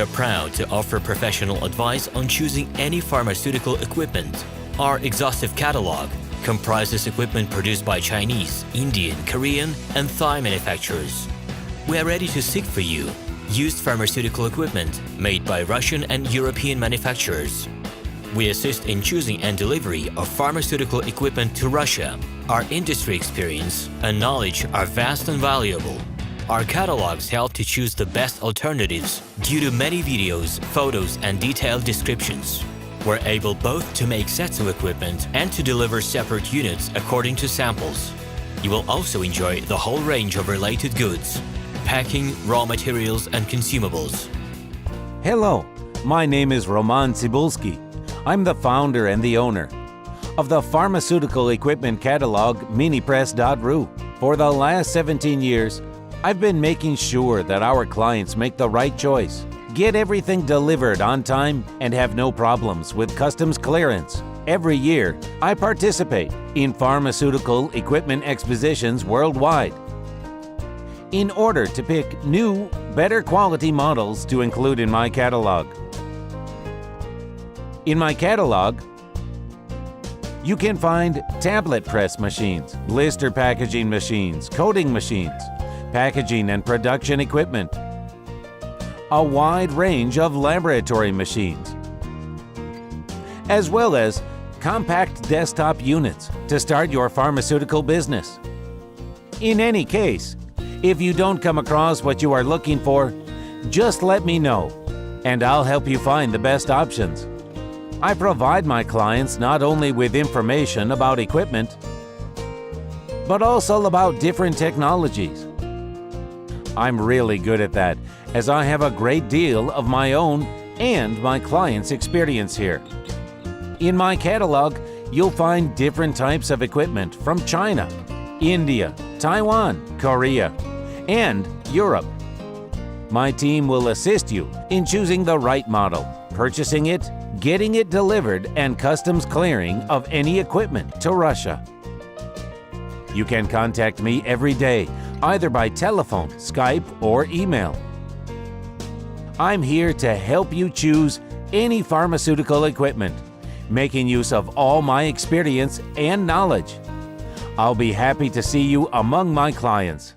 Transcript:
We're proud to offer professional advice on choosing any pharmaceutical equipment. Our exhaustive catalog comprises equipment produced by Chinese, Indian, Korean, and Thai manufacturers. We are ready to seek for you used pharmaceutical equipment made by Russian and European manufacturers. We assist in choosing and delivery of pharmaceutical equipment to Russia. Our industry experience and knowledge are vast and valuable. Our catalogs help to choose the best alternatives due to many videos, photos, and detailed descriptions. We're able both to make sets of equipment and to deliver separate units according to samples. You will also enjoy the whole range of related goods, packing, raw materials, and consumables. Hello, my name is Roman Cybulski. I'm the founder and the owner of the pharmaceutical equipment catalog minipress.ru. For the last 17 years, I've been making sure that our clients make the right choice, get everything delivered on time, and have no problems with customs clearance. Every year, I participate in pharmaceutical equipment expositions worldwide in order to pick new, better quality models to include in my catalog. In my catalog, you can find tablet press machines, blister packaging machines, coating machines, packaging and production equipment, a wide range of laboratory machines, as well as compact desktop units to start your pharmaceutical business. In any case, if you don't come across what you are looking for, just let me know, and I'll help you find the best options. I provide my clients not only with information about equipment, but also about different technologies. I'm really good at that, as I have a great deal of my own and my clients' experience here. In my catalog, you'll find different types of equipment from China, India, Taiwan, Korea, and Europe. My team will assist you in choosing the right model, purchasing it, getting it delivered, and customs clearing of any equipment to Russia. You can contact me every day, either by telephone, Skype, or email. I'm here to help you choose any pharmaceutical equipment, making use of all my experience and knowledge. I'll be happy to see you among my clients.